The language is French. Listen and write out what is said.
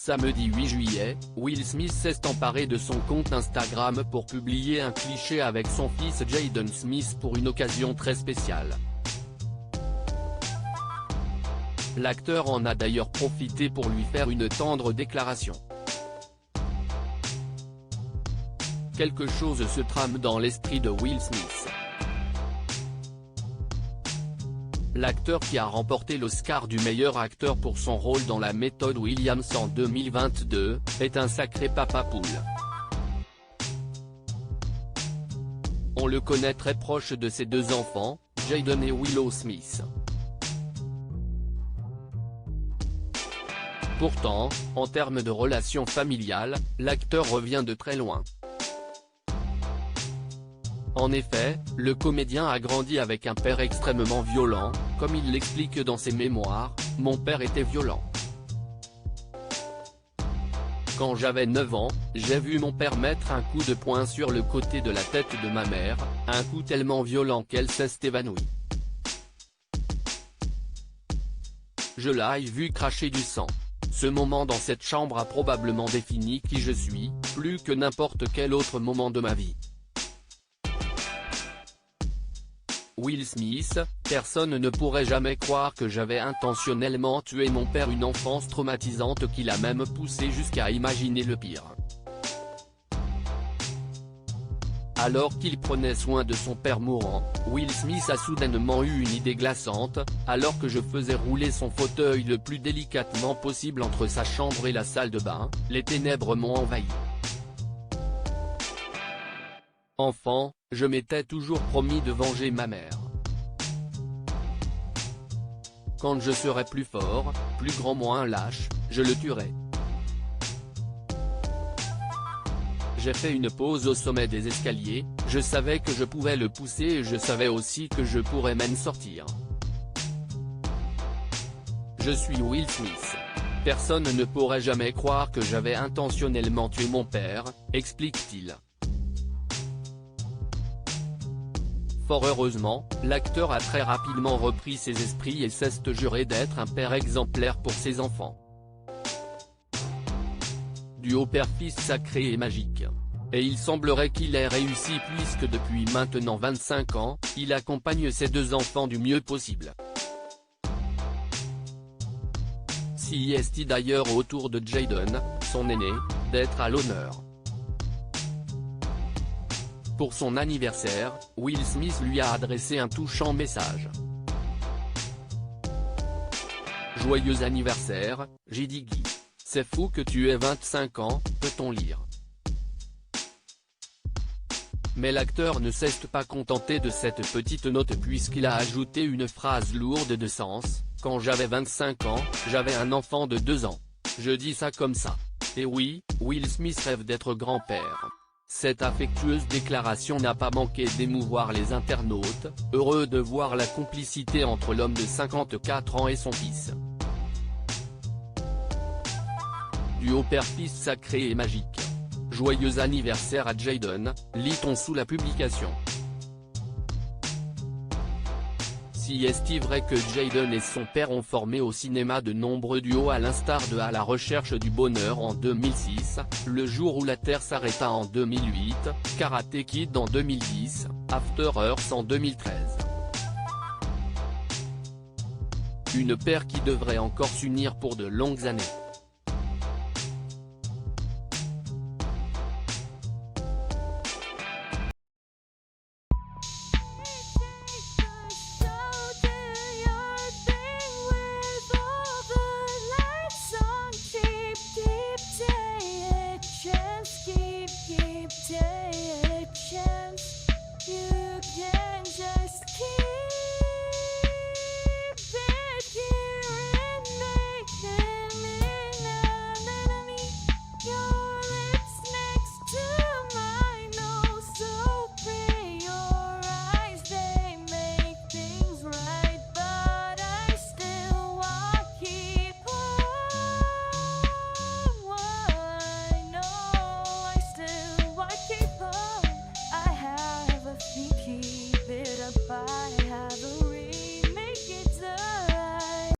Samedi 8 juillet, Will Smith s'est emparé de son compte Instagram pour publier un cliché avec son fils Jaden Smith pour une occasion très spéciale. L'acteur en a d'ailleurs profité pour lui faire une tendre déclaration. Quelque chose se trame dans l'esprit de Will Smith. L'acteur qui a remporté l'Oscar du meilleur acteur pour son rôle dans La Méthode Williams en 2022, est un sacré papa poule. On le connaît très proche de ses deux enfants, Jaden et Willow Smith. Pourtant, en termes de relations familiales, l'acteur revient de très loin. En effet, le comédien a grandi avec un père extrêmement violent, comme il l'explique dans ses mémoires, « Mon père était violent. Quand j'avais 9 ans, j'ai vu mon père mettre un coup de poing sur le côté de la tête de ma mère, un coup tellement violent qu'elle s'est évanouie. Je l'ai vu cracher du sang. Ce moment dans cette chambre a probablement défini qui je suis, plus que n'importe quel autre moment de ma vie. » Will Smith, personne ne pourrait jamais croire que j'avais intentionnellement tué mon père, une enfance traumatisante qui l'a même poussé jusqu'à imaginer le pire. Alors qu'il prenait soin de son père mourant, Will Smith a soudainement eu une idée glaçante, alors que je faisais rouler son fauteuil le plus délicatement possible entre sa chambre et la salle de bain, les ténèbres m'ont envahi. Enfant, je m'étais toujours promis de venger ma mère. Quand je serais plus fort, plus grand, moins lâche, je le tuerai. J'ai fait une pause au sommet des escaliers, je savais que je pouvais le pousser et je savais aussi que je pourrais m'en sortir. Je suis Will Smith. Personne ne pourrait jamais croire que j'avais intentionnellement tué mon père, explique-t-il. Fort heureusement, l'acteur a très rapidement repris ses esprits et s'est juré d'être un père exemplaire pour ses enfants. Duo père-fils sacré et magique. Et il semblerait qu'il ait réussi puisque depuis maintenant 25 ans, il accompagne ses deux enfants du mieux possible. Si est d'ailleurs au tour de Jaden, son aîné, d'être à l'honneur. Pour son anniversaire, Will Smith lui a adressé un touchant message. « Joyeux anniversaire, J.D.G. C'est fou que tu aies 25 ans, peut-on lire. » Mais l'acteur ne s'est pas contenté de cette petite note puisqu'il a ajouté une phrase lourde de sens, « Quand j'avais 25 ans, j'avais un enfant de 2 ans. Je dis ça comme ça. Et oui, Will Smith rêve d'être grand-père. » Cette affectueuse déclaration n'a pas manqué d'émouvoir les internautes, heureux de voir la complicité entre l'homme de 54 ans et son fils. Duo père-fils sacré et magique. Joyeux anniversaire à Jaden, lit-on sous la publication. Si est vrai que Jaden et son père ont formé au cinéma de nombreux duos à l'instar de À la recherche du bonheur en 2006, Le jour où la Terre s'arrêta en 2008, Karate Kid en 2010, After Earth en 2013. Une paire qui devrait encore s'unir pour de longues années. Keep it up, I have